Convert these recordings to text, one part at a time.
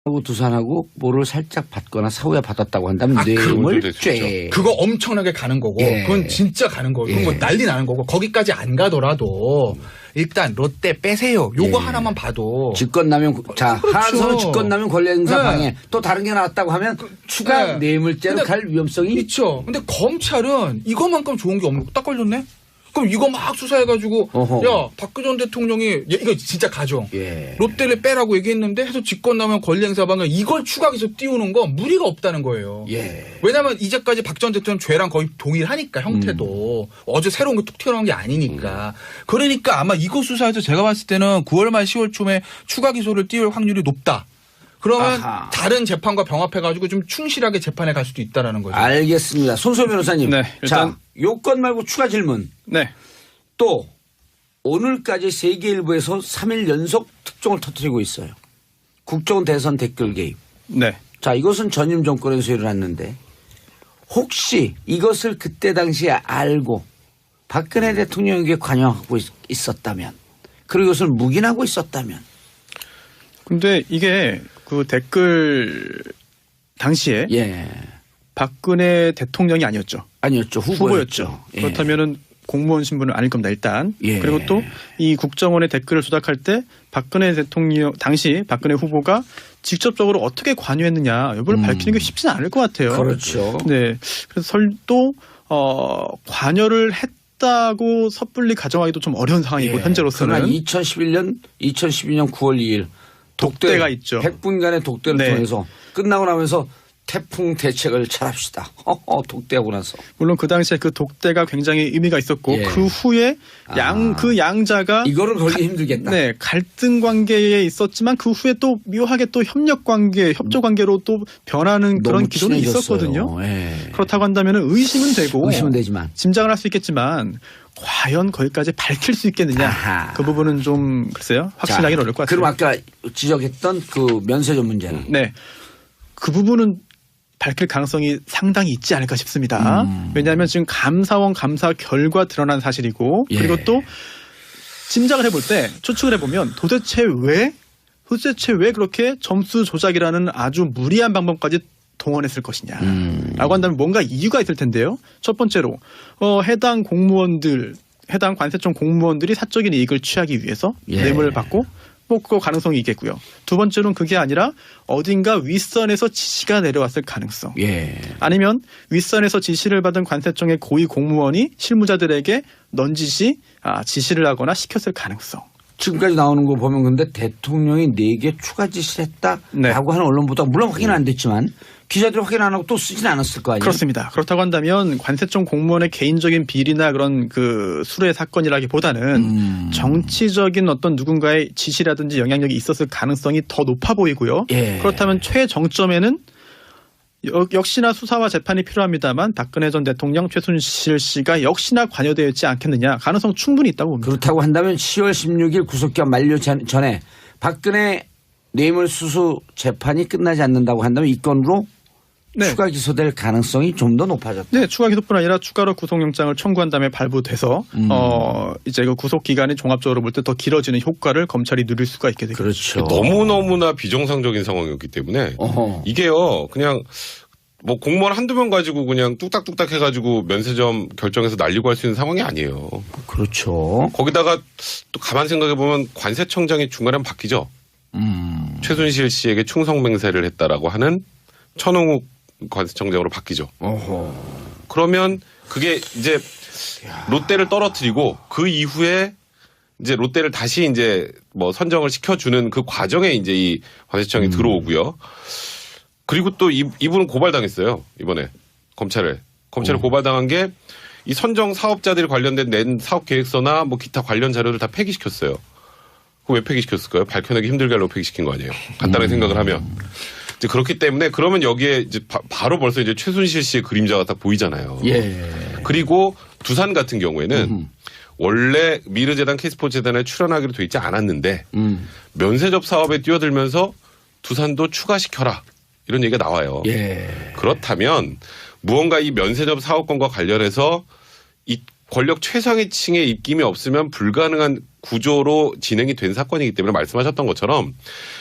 하고 두산하고 뭐를 살짝 받거나 사후에 받았다고 한다면 뇌물죄. 그거 엄청나게 가는 거고 예. 그건 진짜 가는 거고 그건 뭐 난리 나는 거고 거기까지 안 가더라도 일단 롯데 빼세요. 요거 하나만 봐도 직권남용 자 그렇죠. 하나선은 직권남용 권리행사 네. 방해 또 다른 게 나왔다고 하면 추가 네. 뇌물죄로 근데 갈 위험성이 있죠. 근데 검찰은 이것만큼 좋은 게 없는 거 딱 걸렸네. 그럼 이거 막 수사해가지고 어허. 야 박근혜 전 대통령이 이거 진짜 가정 예. 롯데를 빼라고 얘기했는데 해서 직권남용 권리행사 방해 이걸 추가해서 띄우는 건 무리가 없다는 거예요. 예. 왜냐하면 이제까지 박 전 대통령 죄랑 거의 동일하니까 형태도 어제 새로운 게 툭 튀어나온 게 아니니까 그러니까 아마 이거 수사해서 제가 봤을 때는 9월 말 10월 초에 추가 기소를 띄울 확률이 높다. 그러면 아하. 다른 재판과 병합해가지고 좀 충실하게 재판에 갈 수도 있다라는 거죠. 알겠습니다. 손소 변호사님. 네, 일단 자 요건 말고 추가 질문. 네. 또 오늘까지 세계일보에서 3일 연속 특종을 터뜨리고 있어요. 국정원 대선 댓글 개입. 네. 자 이것은 전임 정권에서 일어났는데 혹시 이것을 그때 당시에 알고 박근혜 대통령에게 관여하고 있었다면 그리고 이것을 묵인하고 있었다면 근데 이게 그 댓글 당시에 예 박근혜 대통령이 아니었죠. 아니었죠 후보였죠. 예. 그렇다면은 공무원 신분은 아닐 겁니다. 일단. 예. 그리고 또 이 국정원의 댓글을 조작할 때 박근혜 대통령 당시 박근혜 후보가 직접적으로 어떻게 관여했느냐 여부를 밝히는 게 쉽지는 않을 것 같아요. 그렇죠. 네. 그래서 또 관여를 했다고 섣불리 가정하기도 좀 어려운 상황이고 현재로서는. 그러나 2012년 9월 2일 독대가 있죠. 100분간의 독대를 네. 통해서 끝나고 나면서 태풍 대책을 잘합시다. 독대하고 나서. 물론 그 당시에 그 독대가 굉장히 의미가 있었고 예. 그 후에 그 양자가 이거를 걸기 힘들겠다. 네, 갈등 관계에 있었지만 그 후에 또 묘하게 또 협력 관계, 협조 관계로 또 변하는 그런 너무 기조는 친해졌어요. 있었거든요. 예. 그렇다고 한다면 의심은 되고 의심은 되지만 짐작을 할 수 있겠지만 과연 거기까지 밝힐 수 있겠느냐 아하. 그 부분은 좀 글쎄요 확신하기는 어려울 것 같아요. 그럼 아까 지적했던 그 면세점 문제는 네, 그 부분은 밝힐 가능성이 상당히 있지 않을까 싶습니다. 왜냐하면 지금 감사원 감사 결과 드러난 사실이고 예. 그리고 또 짐작을 해볼 때 추측을 해보면 도대체 왜 그렇게 점수 조작이라는 아주 무리한 방법까지 동원했을 것이냐 라고 한다면 뭔가 이유가 있을 텐데요. 첫 번째로 해당 관세청 공무원들이 사적인 이익을 취하기 위해서 예. 뇌물을 받고 뭐 그 가능성이 있겠고요. 두 번째로는 그게 아니라 어딘가 윗선에서 지시가 내려왔을 가능성. 예. 아니면 윗선에서 지시를 받은 관세청의 고위 공무원이 실무자들에게 넌지시 지시를 하거나 시켰을 가능성. 지금까지 나오는 거 보면 근데 대통령이 4개 추가 지시를 했다라고 네. 하는 언론보다 물론 확인은 안 됐지만 기자들이 확인 안 하고 또 쓰진 않았을 거 아니에요. 그렇습니다. 그렇다고 한다면 관세청 공무원의 개인적인 비리나 그런 그 수뢰 사건이라기보다는 정치적인 어떤 누군가의 지시라든지 영향력이 있었을 가능성이 더 높아 보이고요. 예. 그렇다면 최정점에는 역시나 수사와 재판이 필요합니다만 박근혜 전 대통령 최순실 씨가 역시나 관여되어 있지 않겠느냐 가능성 충분히 있다고 봅니다. 그렇다고 한다면 10월 16일 구속기간 만료 전에 박근혜 뇌물수수 재판이 끝나지 않는다고 한다면 이 건으로 네. 추가 기소될 가능성이 좀 더 높아졌다. 네, 추가 기소뿐 아니라 추가로 구속영장을 청구한 다음에 발부돼서 이제 그 구속 기간이 종합적으로 볼 때 더 길어지는 효과를 검찰이 누릴 수가 있게 되죠. 그렇죠. 너무너무나 비정상적인 상황이었기 때문에 어허. 이게요 그냥 뭐 공무원 한두 명 가지고 그냥 뚝딱뚝딱 해가지고 면세점 결정해서 날리고 할 수 있는 상황이 아니에요. 그렇죠. 거기다가 또 가만 생각해보면 관세청장이 중간에 한번 바뀌죠. 최순실 씨에게 충성맹세를 했다라고 하는 천홍욱 관세청장으로 바뀌죠. 어허. 그러면 그게 이제 롯데를 떨어뜨리고 그 이후에 이제 롯데를 다시 이제 뭐 선정을 시켜주는 그 과정에 이제 이 관세청이 들어오고요. 그리고 또 이분은 고발당했어요. 이번에 검찰에 고발당한 게 이 선정 사업자들이 관련된 낸 사업 계획서나 뭐 기타 관련 자료를 다 폐기시켰어요. 그거 왜 폐기시켰을까요? 밝혀내기 힘들게 하려고 폐기시킨 거 아니에요. 간단하게 생각을 하면. 이제 그렇기 때문에 그러면 여기에 이제 바로 벌써 이제 최순실 씨의 그림자가 딱 보이잖아요. 예. 그리고 두산 같은 경우에는 원래 미르재단 K스포츠재단에 출연하기로 돼 있지 않았는데 면세점 사업에 뛰어들면서 두산도 추가시켜라. 이런 얘기가 나와요. 예. 그렇다면 무언가 이 면세점 사업권과 관련해서 이 권력 최상위층의 입김이 없으면 불가능한 구조로 진행이 된 사건이기 때문에 말씀하셨던 것처럼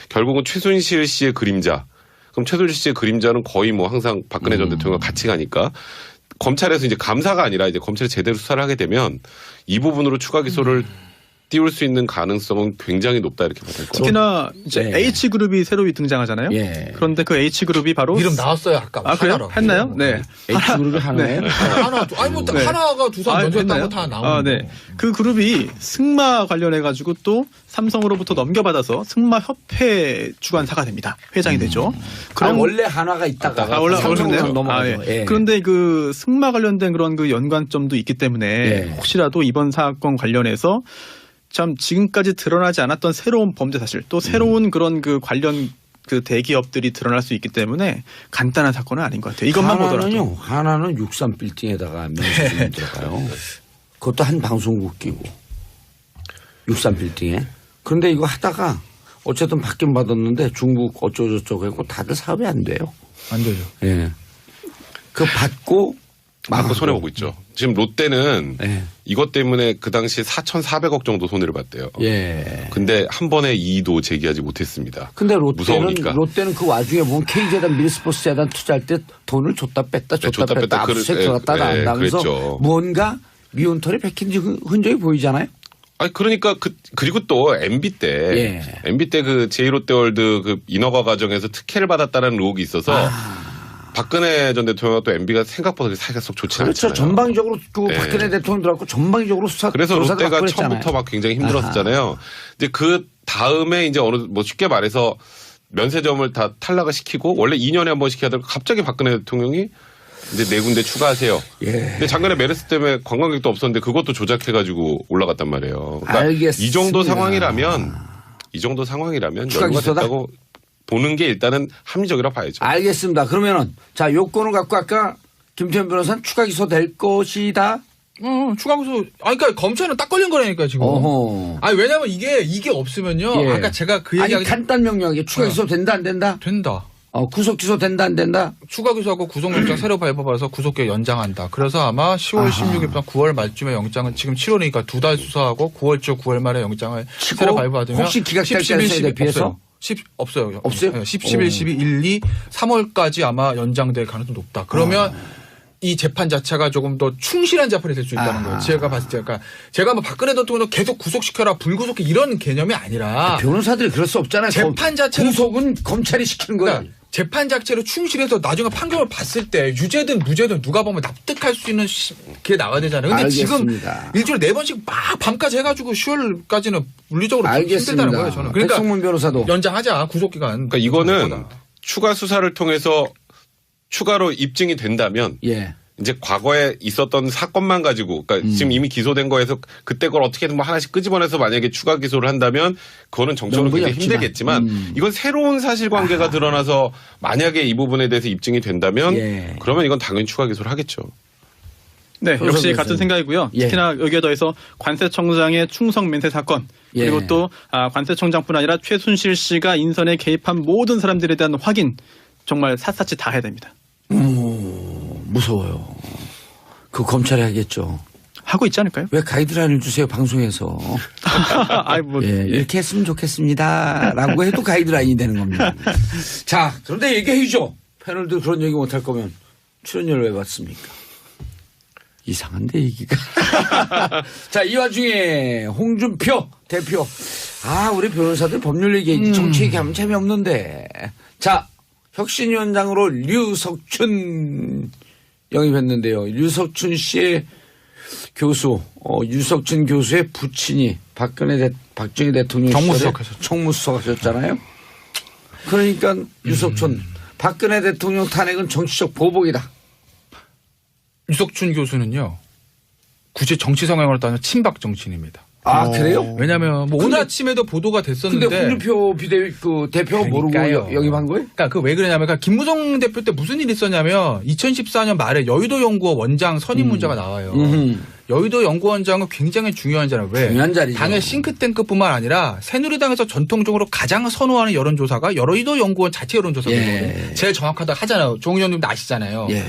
결국은 최순실 씨의 그림자. 그럼 최순실 씨의 그림자는 거의 뭐 항상 박근혜 전 대통령과 같이 가니까 검찰에서 이제 감사가 아니라 이제 검찰이 제대로 수사를 하게 되면 이 부분으로 추가 기소를 띄울 수 있는 가능성은 굉장히 높다 이렇게 봐야 될 것 같아요. 특히나 이제 네. H그룹이 새로 등장하잖아요. 예. 그런데 그 H그룹이 바로 이름 나왔어요 아까. 아 그래요? 하나라고. 했나요? 네. H그룹이 하나예요? 하나, 아니 뭐 네. 하나가 두산 했나요? 던졌다고 다 나오는. 네. 그 그룹이 승마 관련해 가지고 또 삼성으로부터 넘겨받아서 승마협회 주관사가 됩니다. 회장이 되죠. 그럼 원래 하나가 있다가 원래 삼성으로 그러네요. 넘어가죠. 예. 예. 그런데 그 승마 관련된 그런 그 연관점도 있기 때문에 예. 혹시라도 이번 사건 관련해서 참 지금까지 드러나지 않았던 새로운 범죄 사실 또 새로운 그런 그 관련 그 대기업들이 드러날 수 있기 때문에 간단한 사건은 아닌 것 같아요. 이것만 보더라도. 하나는요. 하나는 63 빌딩에다가 면세점이 들어가요. 그것도 한 방송국 끼고 63 빌딩에. 그런데 이거 하다가 어쨌든 받긴 받았는데 중국 어쩌고저쩌고 했고 다들 사업이 안 돼요. 안 되죠. 예. 그 받고 맞고 손해보고 있죠. 지금 롯데는 예. 이것 때문에 그 당시 4,400억 정도 손해를 봤대요. 예. 근데 한 번에 이의도 제기하지 못했습니다. 근데 무서우니까. 롯데는 그 와중에 보면 K재단 밀스포츠 재단 투자할 때 돈을 줬다 뺐다 줬다 뺐다 압수수색 들어갔다 나가면서 그랬죠. 뭔가 미운털이 박힌 흔적이 보이잖아요. 아니 그러니까 그리고 또 MB 때 예. MB 때 그 제1롯데월드 그 인허가 과정에서 특혜를 받았다는 의혹이 있어서 박근혜 전 대통령과 또 MB가 생각보다 사이가 썩 좋지 그렇죠. 않잖아요. 전방위적으로 그 예. 박근혜 대통령 들어갔고 전방위적으로 수사 그래서 조사도 롯데가 받고 그랬잖아요. 처음부터 막 굉장히 힘들었었잖아요. 이제 그 다음에 이제 어느 뭐 쉽게 말해서 면세점을 다 탈락을 시키고 원래 2년에 한 번씩 해야 되고 갑자기 박근혜 대통령이 이제 4군데 추가하세요. 예. 근데 작년에 메르스 때문에 관광객도 없었는데 그것도 조작해가지고 올라갔단 말이에요. 그러니까 알겠습니다. 이 정도 상황이라면 추가 여유가 기소다? 됐다고 보는 게 일단은 합리적이라고 봐야죠. 알겠습니다. 그러면은 자 요건을 갖고 아까 김태현 변호사는 추가 기소될 것이다. 추가 기소. 아니 그러니까 검찰은 딱 걸린 거라니까 지금. 어허. 아니 왜냐면 이게 없으면요. 예. 아까 제가 그 아니 얘기하기 간단 명료하게 추가 기소 된다 안 된다? 된다. 구속 기소 된다 안 된다? 추가 기소하고 구속영장 새로 발부받아서 구속기간 연장한다. 그래서 아마 10월 16일부터 9월 말쯤에 영장은 지금 7월이니까 2달 수사하고 9월 초 9월 말에 영장을 치고 새로 발부받으면 혹시 기각될 가능성에 대비해서? 없어요. 없어요? 10, 11, 12, 1, 2, 3월까지 아마 연장될 가능성이 높다. 그러면 이 재판 자체가 조금 더 충실한 재판이 될 수 있다는 거예요. 제가 봤을 때. 그러니까 제가 뭐 박근혜 대통령을 계속 구속시켜라 불구속해 이런 개념이 아니라 변호사들이 그럴 수 없잖아요. 재판 자체는 구속은 검찰이 시키는 거야. 그러니까 재판 자체로 충실해서 나중에 판결을 봤을 때 유죄든 무죄든 누가 보면 납득할 수 있는 게 나와야 되잖아요. 근데 알겠습니다. 지금 일주일에 4번씩 막 밤까지 해가지고 10월까지는 물리적으로 알겠습니다. 힘들다는 거예요. 저는. 그러니까 백성문 변호사도 연장하자 구속기간. 그러니까 이거는 추가 수사를 통해서 추가로 입증이 된다면 예. 이제 과거에 있었던 사건만 가지고 그러니까 지금 이미 기소된 거에서 그때 걸 어떻게든 뭐 하나씩 끄집어내서 만약에 추가 기소를 한다면 그거는 정적으로 명분이 굉장히 없지만. 힘들겠지만 이건 새로운 사실관계가 드러나서 만약에 이 부분에 대해서 입증이 된다면 예. 그러면 이건 당연히 추가 기소를 하겠죠. 네, 변호사 역시 변호사님. 같은 생각이고요. 예. 특히나 여기에 더해서 관세청장의 충성 맹세 사건 예. 그리고 또 관세청장뿐 아니라 최순실 씨가 인선에 개입한 모든 사람들에 대한 확인 정말 샅샅이 다 해야 됩니다. 무서워요. 그 검찰이 하겠죠. 하고 있지 않을까요? 왜 가이드라인을 주세요 방송에서. 아이 뭐 예, 이렇게 했으면 좋겠습니다라고 해도 가이드라인이 되는 겁니다. 자, 그런데 얘기해주죠. 패널도 그런 얘기 못할 거면 출연료를 왜 받습니까? 이상한데 얘기가. 자, 이 와중에 홍준표 대표. 우리 변호사들 법률 얘기, 정치 얘기하면 재미없는데. 자, 혁신위원장으로 류석춘 영입했는데요. 류석춘 씨의 교수, 유석춘 교수의 부친이 박정희 대통령 정무수석 시절에 정무수석 하셨잖아요. 그러니까 유석춘, 박근혜 대통령 탄핵은 정치적 보복이다. 유석춘 교수는요. 굳이 정치 성향으로 따지면 친박 정치인입니다. 그래요? 왜냐하면 뭐 오늘 근데- 아침에도 보도가 됐었는데. 근데 홍준표 대표가 모르고 그러니까요. 영입한 거예요? 그러니까 그 왜 그러냐면 그러니까 김무성 대표 때 무슨 일이 있었냐면 2014년 말에 여의도 연구원 원장 선임 문자가 나와요. 여의도 연구원장은 굉장히 중요한 자리예요. 왜? 중요한 자리죠. 당의 싱크탱크뿐만 아니라 새누리당에서 전통적으로 가장 선호하는 여론조사가 여의도 연구원 자체 여론조사거든요. 예. 제일 정확하다 하잖아요. 종 의원님도 아시잖아요. 예.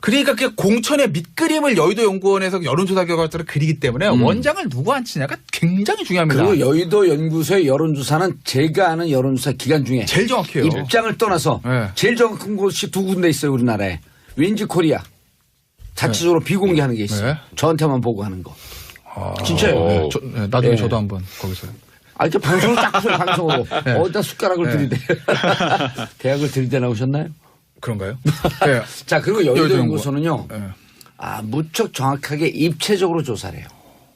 그러니까 그 공천의 밑그림을 여의도 연구원에서 여론조사 결과를 그리기 때문에 원장을 누구 앉히냐가 굉장히 중요합니다. 그리고 여의도 연구소의 여론조사는 제가 아는 여론조사 기관 중에 제일 정확해요. 입장을 떠나서 네. 제일 정확한 곳이 두 군데 있어요. 우리나라에. 윈지 코리아. 자체적으로 비공개하는 게 있어요. 네. 저한테만 보고하는 거. 진짜요. 나중에 네. 저도 한번 거기서. 아, 이렇게 방송을 딱 보세요. 방송으로. 네. 어디다 숟가락을 들이대. 대학을 들이대 나오셨나요? 그런가요? 네. 자, 그리고 여의도 여의도 연구소는요. 네. 아, 무척 정확하게 입체적으로 조사를 해요.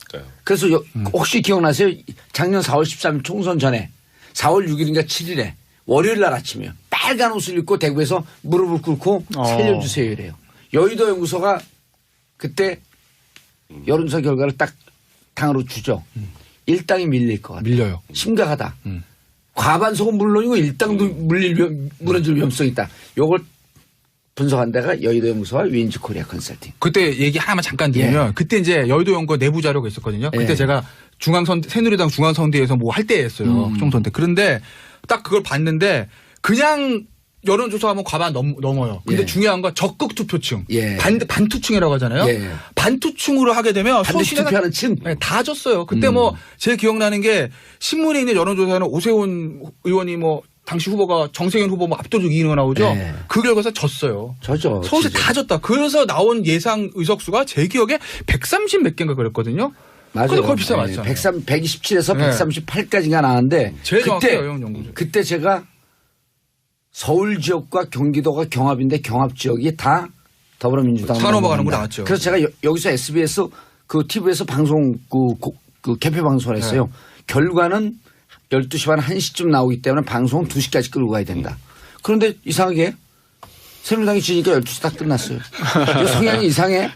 그러니까요. 그래서 혹시 기억나세요? 작년 4월 13일 총선 전에 4월 6일인가 7일에 월요일 날 아침이요. 빨간 옷을 입고 대구에서 무릎을 꿇고 살려주세요 이래요. 여의도 연구소가 그때 여론조사 결과를 딱 당으로 주죠. 일당이 밀릴 것 같아요. 밀려요. 심각하다. 과반속은 물론이고 일당도 무너질 위험성이 있다. 요걸 분석한 데가 여의도 연구소와 윈지 코리아 컨설팅. 그때 얘기 하나만 잠깐 드리면 예. 그때 이제 여의도 연구원 내부 자료가 있었거든요. 그때 예. 제가 새누리당 중앙선대에서 뭐 할 때였어요. 총선 때. 그런데 딱 그걸 봤는데 그냥 여론조사하면 과반 넘어요. 근데 예. 중요한 건 적극 투표층. 예. 반투층이라고 하잖아요. 예. 반투층으로 하게 되면 반드시 소신에다 투표하는 층. 네, 다 졌어요. 그때 뭐 제일 기억나는 게 신문에 있는 여론조사는 오세훈 의원이 뭐 당시 후보가 정세균 후보 뭐 압도적 이기는 거 나오죠. 네. 그 결과에서 졌어요. 저죠. 서울시 진짜. 다 졌다. 그래서 나온 예상 의석수가 제 기억에 130 몇 개인가 그랬거든요. 맞아요. 근데 거의 비슷하게 맞잖아요. 127에서 네. 138까지가 나왔는데 제일 그때 정확해요, 연구죠. 그때 제가 서울 지역과 경기도가 경합인데 경합 지역이 다 더불어민주당으로 다 넘어가는 거 넘어간다. 나왔죠. 그래서 제가 여기서 SBS 그 TV에서 방송 그 개표 방송을 했어요. 네. 결과는 12시 반 1시쯤 나오기 때문에 방송 2시까지 끌고 가야 된다. 그런데 이상하게 새누리당이 지니까 12시 딱 끝났어요. 이 성향이 이상해.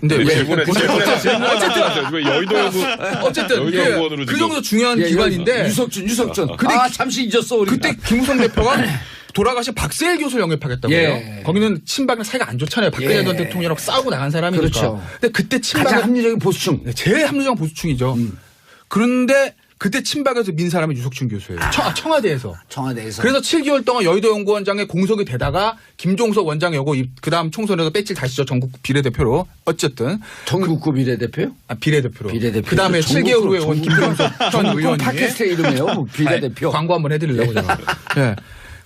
근데 네, 왜- 질문에 어쨌든 여의도 연구 어쨌든 여의도 연구원으로 그 지금. 정도 중요한 예, 기관인데 유석준. 근데 아, 잠시 잊었어 우리. 그때 김우성 대표가 돌아가신 박세일 교수를 영입하겠다고 해요. 예. 거기는 친박이랑 사이가 안 좋잖아요. 박근혜 예. 전 대통령이랑 싸우고 나간 사람이니까. 그렇죠. 근데 그때 가장 친박은 합리적인 보수층. 제일 합리적인 보수층이죠. 그런데 그때 친박에서 민 사람이 유석준 교수예요. 청와대에서. 청와대에서. 그래서 7개월 동안 여의도 연구원장에 공석이 되다가 김종석 원장 여고 그다음 총선에서 배지를 다시죠. 전국 비례대표로. 어쨌든 전국구 비례대표요? 비례대표로. 비례대표. 그다음에 7개월 후에 온 김종석 전 의원이 팟캐스트 이름이에요. 뭐 비례대표. 아니, 광고 한번 해드리려고 제가. 네.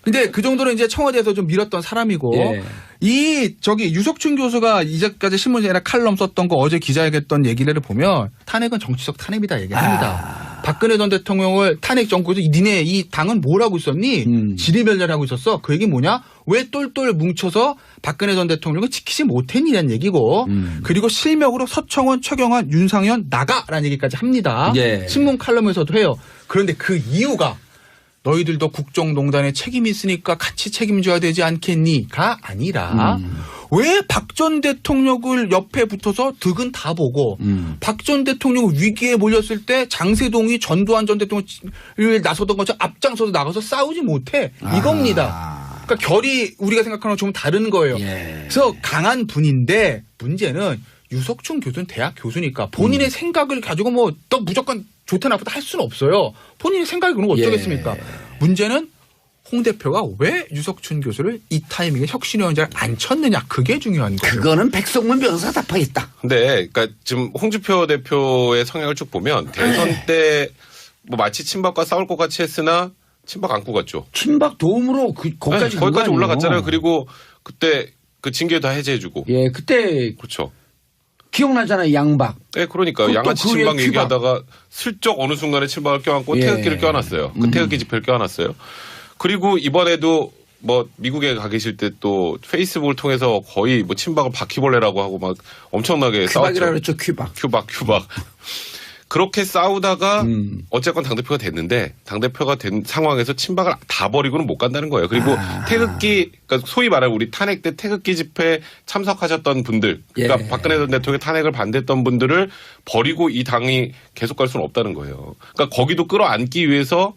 근데 그 정도로 이제 청와대에서 좀 밀었던 사람이고 예. 유석준 교수가 이제까지 신문이나 칼럼 썼던 거 어제 기자회견했던 얘기를 보면 탄핵은 정치적 탄핵이다 얘기합니다. 박근혜 전 대통령을 탄핵 정부에서 니네 이 당은 뭘 하고 있었니? 지리멸렬하고 있었어. 그 얘기 뭐냐? 왜 똘똘 뭉쳐서 박근혜 전 대통령을 지키지 못했니라는 얘기고 그리고 실명으로 서청원, 최경환, 윤상현 나가라는 얘기까지 합니다. 예. 신문 칼럼에서도 해요. 그런데 그 이유가 너희들도 국정농단에 책임이 있으니까 같이 책임져야 되지 않겠니?가 아니라 왜 박 전 대통령을 옆에 붙어서 득은 다 보고 박 전 대통령 위기에 몰렸을 때 장세동이 전두환 전 대통령을 나서던 것처럼 앞장서서 나가서 싸우지 못해 이겁니다. 그러니까 결이 우리가 생각하는 건 좀 다른 거예요. 예. 그래서 강한 분인데 문제는 유석준 교수는 대학 교수니까 본인의 생각을 가지고 뭐 또 무조건 좋다 나쁘다 할 수는 없어요. 본인의 생각이 그런 거 어쩌겠습니까? 문제는 홍 대표가 왜 유석준 교수를 이 타이밍에 혁신위원장을 안 쳤느냐. 그게 중요한 거예요. 그거는 백성문 변호사가 답하겠다. 근데 그러니까 지금 홍준표 대표의 성향을 쭉 보면 대선 때 뭐 마치 친박과 싸울 것 같이 했으나 친박 안고 갔죠. 친박 도움으로 거기까지 거기까지 올라갔잖아요. 그리고 그때 그 징계 다 해제해주고. 예, 그때 그렇죠. 기억나잖아요. 양박. 네, 그러니까 그것도 양아치 그 친박 위에 얘기하다가 슬쩍 어느 순간에 친박을 껴안고 예. 태극기를 껴안았어요. 그 태극기 집회를 껴안았어요. 그리고 이번에도 뭐 미국에 가 계실 때 또 페이스북을 통해서 거의 뭐 친박을 바퀴벌레라고 하고 막 엄청나게 큐박이라 싸웠죠. 그랬죠. 큐박. 큐박. 그렇게 싸우다가 어쨌건 당대표가 됐는데 당대표가 된 상황에서 친박을 다 버리고는 못 간다는 거예요. 그리고 태극기, 그러니까 소위 말하는 우리 탄핵 때 태극기 집회 참석하셨던 분들, 그러니까 예. 박근혜 전 대통령의 탄핵을 반대했던 분들을 버리고 이 당이 계속 갈 수는 없다는 거예요. 그러니까 거기도 끌어안기 위해서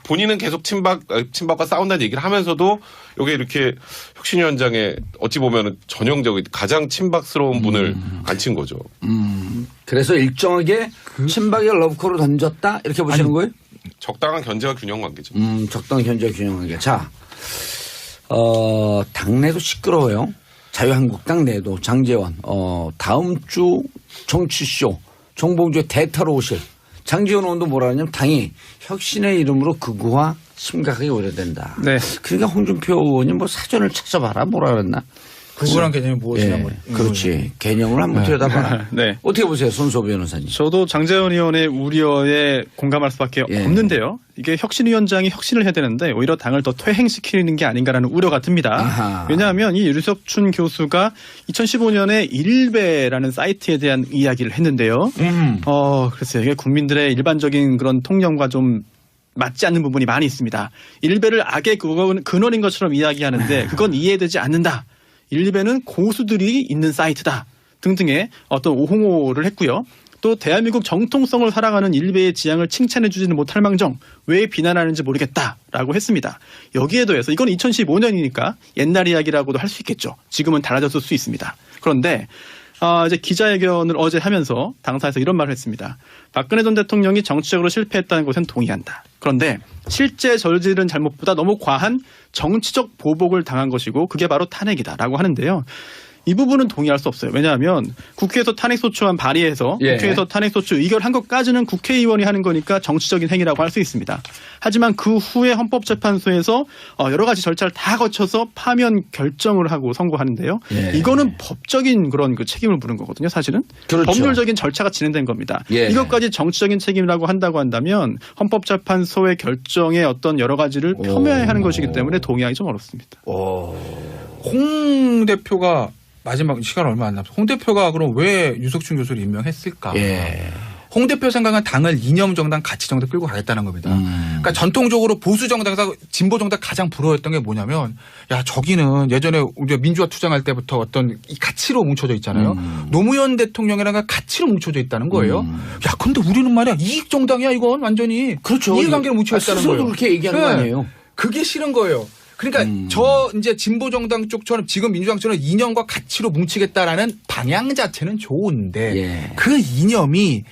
본인은 계속 친박과 싸운다는 얘기를 하면서도 여기 이렇게 혁신위원장에 어찌 보면 전형적인 가장 친박스러운 분을 앉힌 거죠. 그래서 일정하게 친박의 러브콜을 던졌다 이렇게 보시는 거예요? 적당한 견제와 균형 관계죠. 적당한 견제 균형 관계. 자, 당내도 시끄러워요. 자유한국당 내도 장제원 다음 주 정치쇼 정봉주의 대타로 오실 장제원 의원도 뭐라 하냐면 당이 혁신의 이름으로 극우화 심각하게 우려된다. 네. 그러니까 홍준표 의원이 뭐 사전을 찾아봐라 뭐라 그랬나. 그거란 개념이 무엇이냐. 예, 그렇지. 개념을 한번 들여다봐라. 네. 어떻게 보세요, 손수호 변호사님? 저도 장제원 의원의 우려에 공감할 수밖에 예. 없는데요. 이게 혁신위원장이 혁신을 해야 되는데 오히려 당을 더 퇴행시키는 게 아닌가라는 우려가 듭니다. 아하. 왜냐하면 이 유석춘 교수가 2015년에 일베라는 사이트에 대한 이야기를 했는데요. 글쎄요. 이게 국민들의 일반적인 그런 통념과 좀 맞지 않는 부분이 많이 있습니다. 일베를 악의 근원인 것처럼 이야기하는데 그건 이해되지 않는다. 일베는 고수들이 있는 사이트다 등등의 어떤 오홍호를 했고요. 또 대한민국 정통성을 살아가는 일베의 지향을 칭찬해 주지는 못할 망정 왜 비난하는지 모르겠다라고 했습니다. 여기에 더해서 이건 2015년이니까 옛날 이야기라고도 할 수 있겠죠. 지금은 달라졌을 수 있습니다. 그런데 이제 기자회견을 어제 하면서 당사에서 이런 말을 했습니다. 박근혜 전 대통령이 정치적으로 실패했다는 것은 동의한다. 그런데 실제 저지른 잘못보다 너무 과한 정치적 보복을 당한 것이고 그게 바로 탄핵이다라고 하는데요. 이 부분은 동의할 수 없어요. 왜냐하면 국회에서 탄핵소추안 발의해서 예. 국회에서 탄핵소추 의결한 것까지는 국회의원이 하는 거니까 정치적인 행위라고 할 수 있습니다. 하지만 그 후에 헌법재판소에서 여러 가지 절차를 다 거쳐서 파면 결정을 하고 선고하는데요. 예. 이거는 법적인 그런 그 책임을 물은 거거든요. 사실은. 그렇죠. 법률적인 절차가 진행된 겁니다. 예. 이것까지 정치적인 책임이라고 한다고 한다면 헌법재판소의 결정에 어떤 여러 가지를 폄훼해야 하는 것이기 때문에 동의하기 좀 어렵습니다. 홍 대표가 마지막 시간 얼마 안 남았어. 홍 대표가 그럼 왜 유석춘 교수를 임명했을까? 예. 홍 대표 생각은 당을 이념 정당, 가치 정당 끌고 가겠다는 겁니다. 그러니까 전통적으로 보수 정당에서 진보 정당 가장 부러웠던 게 뭐냐면, 야 저기는 예전에 우리가 민주화 투쟁할 때부터 어떤 이 가치로 뭉쳐져 있잖아요. 노무현 대통령이랑 가치로 뭉쳐져 있다는 거예요. 야 근데 우리는 말이야 이익 정당이야 이건 완전히. 그렇죠. 이해관계로 뭉쳐 있다는 스스로도 거예요. 그렇게 얘기하는 거 아니에요? 그게 싫은 거예요. 그러니까 저 이제 진보 정당 쪽처럼 지금 민주당처럼 이념과 가치로 뭉치겠다라는 방향 자체는 좋은데 예. 그 이념이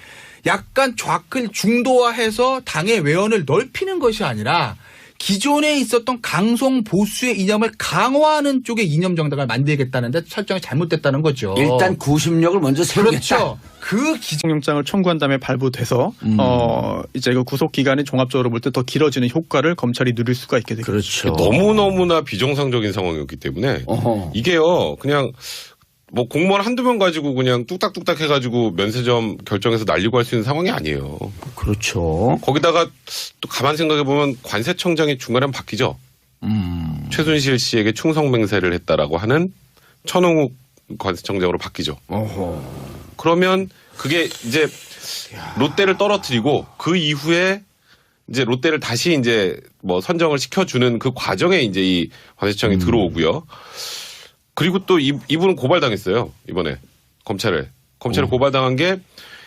약간 좌클 중도화해서 당의 외연을 넓히는 것이 아니라 기존에 있었던 강성 보수의 이념을 강화하는 쪽의 이념 정당을 만들겠다는데 설정이 잘못됐다는 거죠. 일단 구심력을 먼저 세우겠다. 그렇죠. 그 기존 영장을 청구한 다음에 발부돼서 이제 그 구속 기간이 종합적으로 볼 때 더 길어지는 효과를 검찰이 누릴 수가 있게 되죠. 그렇죠. 너무너무나 비정상적인 상황이었기 때문에 어허. 이게요 그냥 뭐 공무원 한두 명 가지고 그냥 뚝딱뚝딱 해가지고 면세점 결정해서 날리고 할 수 있는 상황이 아니에요. 그렇죠. 거기다가 또 가만 생각해보면 관세청장이 중간에 한번 바뀌죠. 최순실 씨에게 충성맹세를 했다라고 하는 천홍욱 관세청장으로 바뀌죠. 어허. 그러면 그게 이제 롯데를 떨어뜨리고 그 이후에 이제 롯데를 다시 이제 뭐 선정을 시켜주는 그 과정에 이제 이 관세청이 들어오고요. 그리고 또 이분은 고발당했어요. 이번에 검찰에 고발당한 게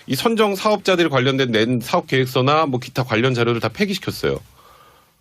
이 선정 사업자들이 관련된 낸 사업 계획서나 뭐 기타 관련 자료를 다 폐기시켰어요.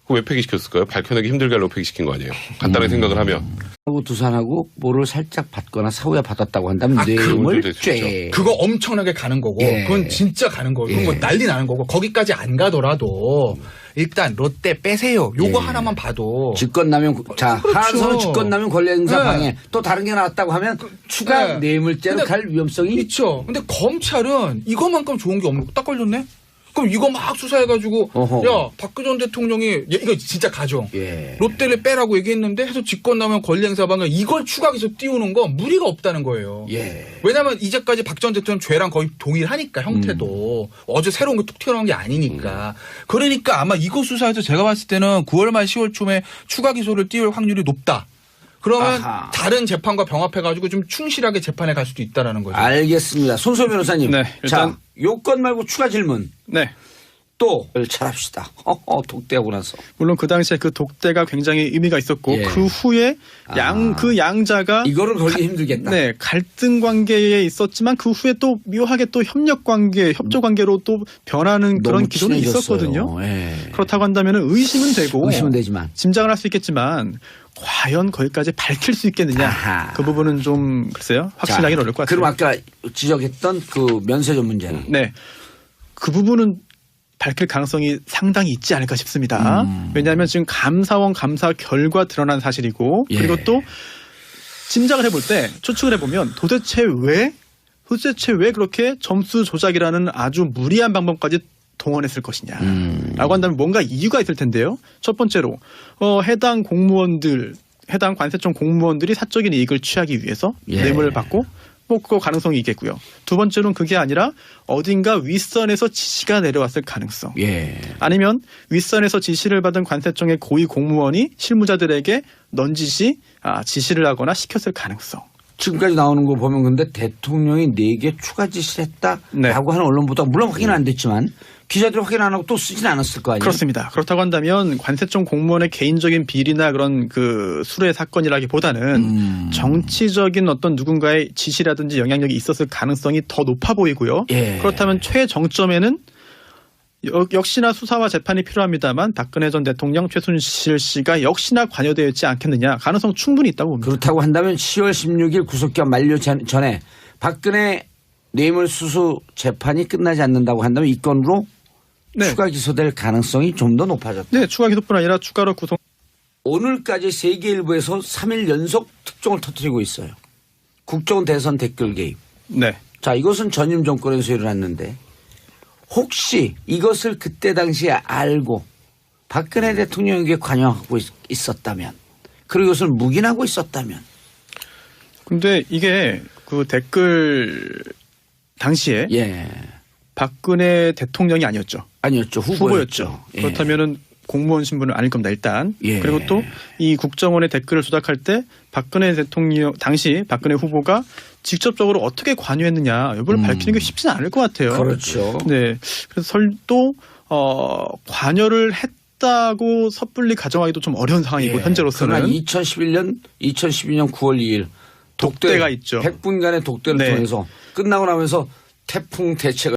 그거 왜 폐기시켰을까요? 밝혀내기 힘들게 하려고 폐기시킨 거 아니에요? 간단하게 생각을 하면. 하고 두산하고 뭐를 살짝 받거나 사후에 받았다고 한다면 뇌물 그건 좀 죄. 그거 엄청나게 가는 거고 예. 그건 진짜 가는 거고 그건 뭐 난리 나는 거고 거기까지 안 가더라도 일단 롯데 빼세요. 요거 예. 하나만 봐도 직권남용 자 그렇죠. 하나선은 직권남용 권리행사 네. 방해 또 다른 게 나왔다고 하면 추가 네. 뇌물죄로 근데 갈 위험성이 있죠. 근데 검찰은 이거만큼 좋은 게 없는 거 딱 걸렸네. 그럼 이거 막 수사해가지고 어허. 야 박근혜 전 대통령이 이거 진짜 가정 예. 롯데를 빼라고 얘기했는데 해서 직권남용 권리행사 방해 이걸 추가해서 띄우는 건 무리가 없다는 거예요. 예. 왜냐하면 이제까지 박 전 대통령 죄랑 거의 동일하니까 형태도 어제 새로운 게 툭 튀어나온 게 아니니까 그러니까 아마 이거 수사에서 제가 봤을 때는 9월 말 10월 초에 추가 기소를 띄울 확률이 높다. 그러면 아하. 다른 재판과 병합해가지고 좀 충실하게 재판에 갈 수도 있다라는 거죠. 알겠습니다. 손수호 변호사님. 네, 일단- 자 요건 말고 추가 질문 네. 또 잘합시다. 독대하고 나서. 물론 그 당시에 그 독대가 굉장히 의미가 있었고 예. 그 후에 그 양자가 이거를 걸기 힘들겠다. 네, 갈등 관계에 있었지만 그 후에 또 묘하게 또 협력 관계, 협조 관계로 또 변하는 그런 너무 기존이 친해졌어요. 있었거든요. 예. 그렇다고 한다면 의심은 되고 의심은 되지만. 짐작을 할 수 있겠지만 과연 거기까지 밝힐 수 있겠느냐 아하. 그 부분은 좀 글쎄요 확신하기는 어려울 것 같아요. 그럼 아까 지적했던 그 면세점 문제는 네, 그 부분은 밝힐 가능성이 상당히 있지 않을까 싶습니다. 왜냐하면 지금 감사원 감사 결과 드러난 사실이고 그리고 예. 또 짐작을 해볼 때 추측을 해보면 도대체 왜 그렇게 점수 조작이라는 아주 무리한 방법까지 동원했을 것이냐 라고 한다면 뭔가 이유가 있을 텐데요. 첫 번째로 해당 관세청 공무원들이 사적인 이익을 취하기 위해서 예. 뇌물을 받고 그 가능성이 있겠고요. 두 번째로는 그게 아니라 어딘가 윗선에서 지시가 내려왔을 가능성. 예. 아니면 윗선에서 지시를 받은 관세청의 고위 공무원이 실무자들에게 넌지시 지시를 하거나 시켰을 가능성. 지금까지 나오는 거 보면 근데 대통령이 4개 추가 지시를 했다라고 네. 하는 언론 보도가 물론 확인은 안 됐지만 기자들이 확인 안 하고 또 쓰진 않았을 거 아니에요. 그렇습니다. 그렇다고 한다면 관세청 공무원의 개인적인 비리나 그런 그 수뢰 사건이라기보다는 정치적인 어떤 누군가의 지시라든지 영향력이 있었을 가능성이 더 높아 보이고요. 예. 그렇다면 최정점에는 역시나 수사와 재판이 필요합니다만 박근혜 전 대통령 최순실 씨가 역시나 관여되어 있지 않겠느냐 가능성 충분히 있다고 봅니다. 그렇다고 한다면 10월 16일 구속기간 만료 전에 박근혜 뇌물수수 재판이 끝나지 않는다고 한다면 이 건으로 네. 추가 기소될 가능성이 좀 더 높아졌다. 네, 추가 기소뿐 아니라 추가로 구속. 오늘까지 세계일보에서 3일 연속 특종을 터뜨리고 있어요. 국정 대선 댓글 개입. 네. 자, 이것은 전임 정권에서 일어났는데 혹시 이것을 그때 당시에 알고 박근혜 대통령에게 관여하고 있었다면 그리고 이것을 묵인하고 있었다면 근데 이게 그 댓글 당시에 예. 박근혜 대통령이 아니었죠. 아니었죠. 후보였죠. 예. 그렇다면은 공무원 신분은 아닐 겁니다. 일단. 예. 그리고 또 이 국정원의 댓글을 조작할 때 박근혜 대통령 당시 박근혜 후보가 직접적으로 어떻게 관여했느냐 여부를 밝히는 게 쉽지는 않을 것 같아요. 그렇죠. 네. 그래서 또 관여를 했다고 섣불리 가정하기도 좀 어려운 상황이고 예. 현재로서는 그러나 2012년 9월 2일 독대가 있죠. 100분간의 독대를 네. 통해서 끝나고 나면서 태풍 대책